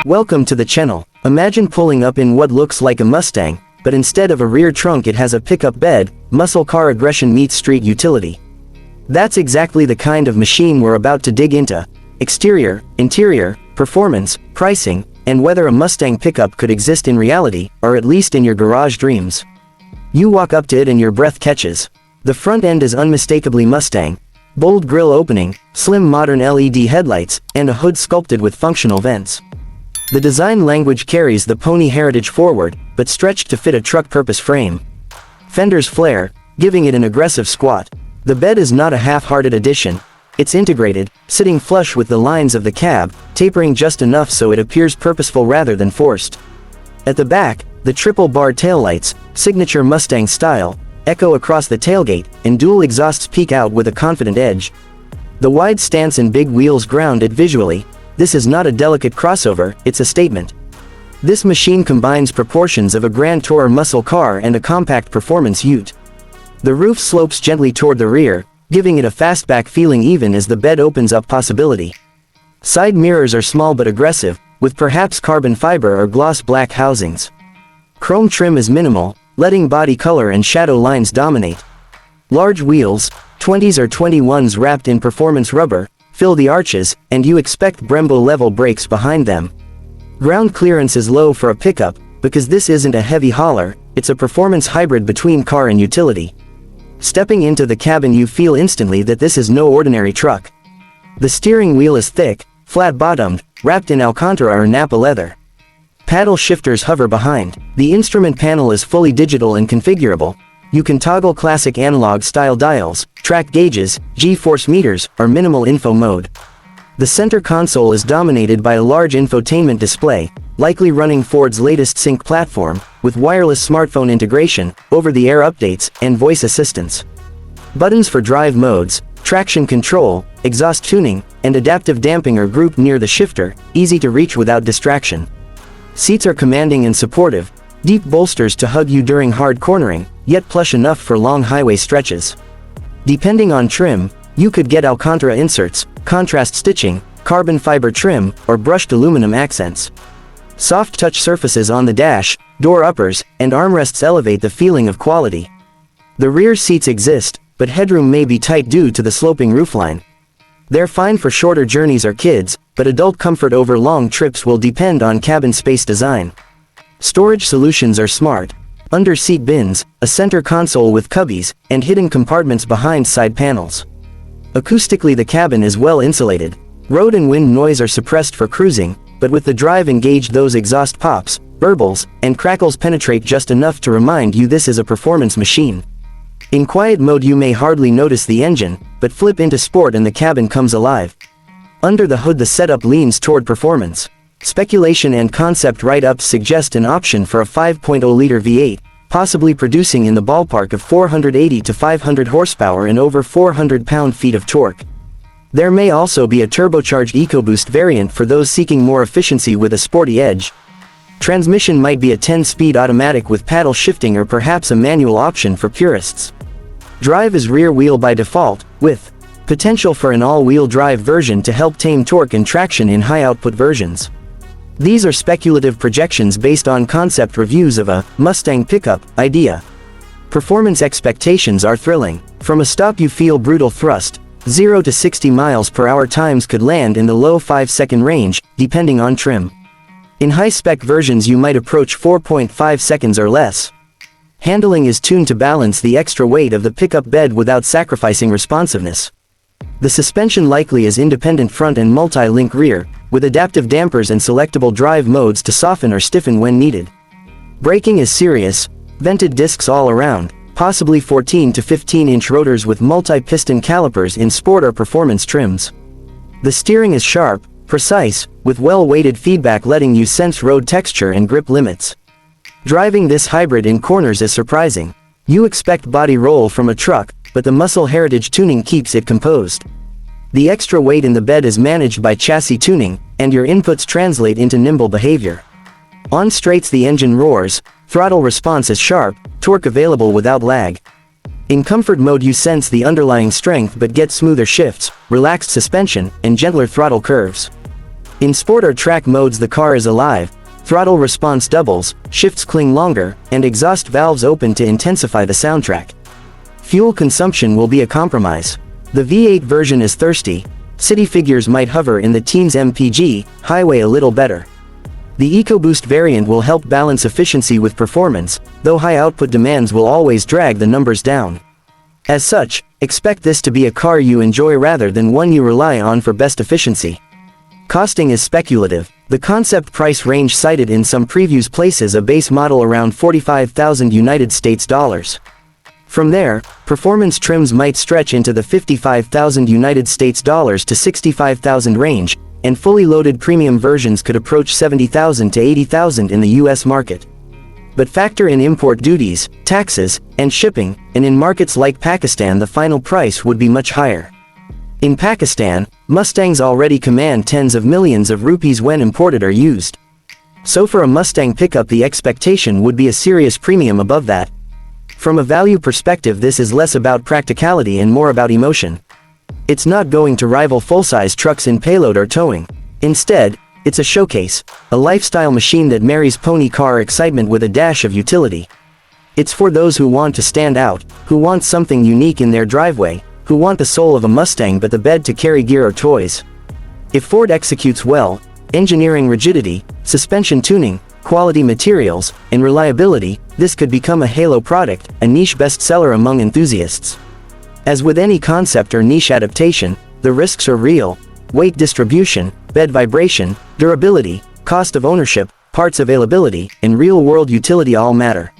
Welcome to the channel. Imagine pulling up in what looks like a Mustang, but instead of a rear trunk it has a pickup bed. Muscle car aggression meets street utility. That's exactly the kind of machine we're about to dig into. Exterior, interior, performance, pricing, and whether a Mustang pickup could exist in reality, or at least in your garage dreams. You walk up to it and your breath catches. The front end is unmistakably Mustang. Bold grille opening, slim modern LED headlights, and a hood sculpted with functional vents. The design language carries the pony heritage forward, but stretched to fit a truck purpose frame. Fenders flare, giving it an aggressive squat. The bed is not a half-hearted addition. It's integrated, sitting flush with the lines of the cab, tapering just enough so it appears purposeful rather than forced. At the back, the triple-bar taillights, signature Mustang style, echo across the tailgate, and dual exhausts peek out with a confident edge. The wide stance and big wheels ground it visually. This is not a delicate crossover, it's a statement. This machine combines proportions of a Grand Tourer muscle car and a compact performance ute. The roof slopes gently toward the rear, giving it a fastback feeling even as the bed opens up possibility. Side mirrors are small but aggressive, with perhaps carbon fiber or gloss black housings. Chrome trim is minimal, letting body color and shadow lines dominate. Large wheels, 20s or 21s wrapped in performance rubber, fill the arches, and you expect Brembo-level brakes behind them. Ground clearance is low for a pickup, because this isn't a heavy hauler, it's a performance hybrid between car and utility. Stepping into the cabin you feel instantly that this is no ordinary truck. The steering wheel is thick, flat-bottomed, wrapped in Alcantara or Napa leather. Paddle shifters hover behind. The instrument panel is fully digital and configurable. You can toggle classic analog-style dials, track gauges, G-force meters, or minimal info mode. The center console is dominated by a large infotainment display, likely running Ford's latest sync platform, with wireless smartphone integration, over-the-air updates, and voice assistance. Buttons for drive modes, traction control, exhaust tuning, and adaptive damping are grouped near the shifter, easy to reach without distraction. Seats are commanding and supportive, deep bolsters to hug you during hard cornering, yet plush enough for long highway stretches. Depending on trim, you could get Alcantara inserts, contrast stitching, carbon fiber trim, or brushed aluminum accents. Soft touch surfaces on the dash, door uppers, and armrests elevate the feeling of quality. The rear seats exist, but headroom may be tight due to the sloping roofline. They're fine for shorter journeys or kids, but adult comfort over long trips will depend on cabin space design. Storage solutions are smart. Under-seat bins, a center console with cubbies, and hidden compartments behind side panels. Acoustically the cabin is well insulated. Road and wind noise are suppressed for cruising, but with the drive engaged those exhaust pops, burbles, and crackles penetrate just enough to remind you this is a performance machine. In quiet mode you may hardly notice the engine, but flip into sport and the cabin comes alive. Under the hood the setup leans toward performance. Speculation and concept write-ups suggest an option for a 5.0-liter V8, possibly producing in the ballpark of 480 to 500 horsepower and over 400 pound-feet of torque. There may also be a turbocharged EcoBoost variant for those seeking more efficiency with a sporty edge. Transmission might be a 10-speed automatic with paddle shifting or perhaps a manual option for purists. Drive is rear wheel by default, with potential for an all-wheel drive version to help tame torque and traction in high-output versions. These are speculative projections based on concept reviews of a Mustang pickup idea. Performance expectations are thrilling. From a stop you feel brutal thrust. 0 to 60 miles per hour times could land in the low 5-second range, depending on trim. In high-spec versions you might approach 4.5 seconds or less. Handling is tuned to balance the extra weight of the pickup bed without sacrificing responsiveness. The suspension likely is independent front and multi-link rear, with adaptive dampers and selectable drive modes to soften or stiffen when needed. Braking is serious, vented discs all around, possibly 14 to 15-inch rotors with multi-piston calipers in sport or performance trims. The steering is sharp, precise, with well-weighted feedback letting you sense road texture and grip limits. Driving this hybrid in corners is surprising. You expect body roll from a truck, but the muscle heritage tuning keeps it composed. The extra weight in the bed is managed by chassis tuning, and your inputs translate into nimble behavior. On straights the engine roars, throttle response is sharp, torque available without lag. In comfort mode you sense the underlying strength but get smoother shifts, relaxed suspension, and gentler throttle curves. In sport or track modes the car is alive, throttle response doubles, shifts cling longer, and exhaust valves open to intensify the soundtrack. Fuel consumption will be a compromise. The V8 version is thirsty, city figures might hover in the teens mpg, highway a little better. The EcoBoost variant will help balance efficiency with performance, though high output demands will always drag the numbers down. As such, expect this to be a car you enjoy rather than one you rely on for best efficiency. Costing is speculative. The concept price range cited in some previews places a base model around $45,000 United States dollars. From there, performance trims might stretch into the $55,000 United States dollars to $65,000 range, and fully loaded premium versions could approach $70,000 to $80,000 in the US market. But factor in import duties, taxes, and shipping, and in markets like Pakistan the final price would be much higher. In Pakistan, Mustangs already command tens of millions of rupees when imported or used. So for a Mustang pickup the expectation would be a serious premium above that. From a value perspective this is less about practicality and more about emotion. It's not going to rival full-size trucks in payload or towing. Instead, it's a showcase, a lifestyle machine that marries pony car excitement with a dash of utility. It's for those who want to stand out, who want something unique in their driveway, who want the soul of a Mustang but the bed to carry gear or toys. If Ford executes well, engineering rigidity, suspension tuning, quality materials, and reliability, this could become a halo product, a niche bestseller among enthusiasts. As with any concept or niche adaptation, the risks are real. Weight distribution, bed vibration, durability, cost of ownership, parts availability, and real-world utility all matter.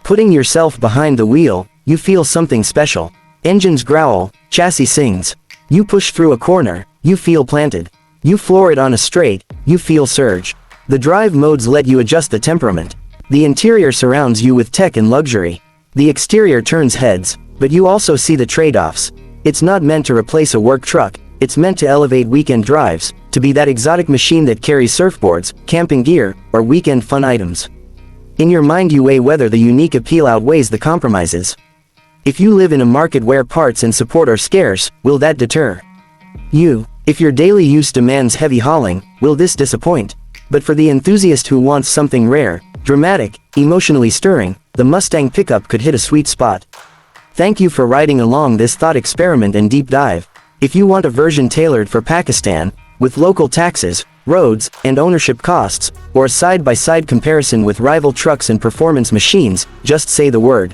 Putting yourself behind the wheel, you feel something special. Engines growl, chassis sings. You push through a corner, you feel planted. You floor it on a straight, you feel surge. The drive modes let you adjust the temperament. The interior surrounds you with tech and luxury. The exterior turns heads, but you also see the trade-offs. It's not meant to replace a work truck, it's meant to elevate weekend drives, to be that exotic machine that carries surfboards, camping gear, or weekend fun items. In your mind you weigh whether the unique appeal outweighs the compromises. If you live in a market where parts and support are scarce, will that deter you? If your daily use demands heavy hauling, will this disappoint? But for the enthusiast who wants something rare, dramatic, emotionally stirring, the Mustang Pickup could hit a sweet spot. Thank you for riding along this thought experiment and deep dive. If you want a version tailored for Pakistan, with local taxes, roads, and ownership costs, or a side-by-side comparison with rival trucks and performance machines, just say the word.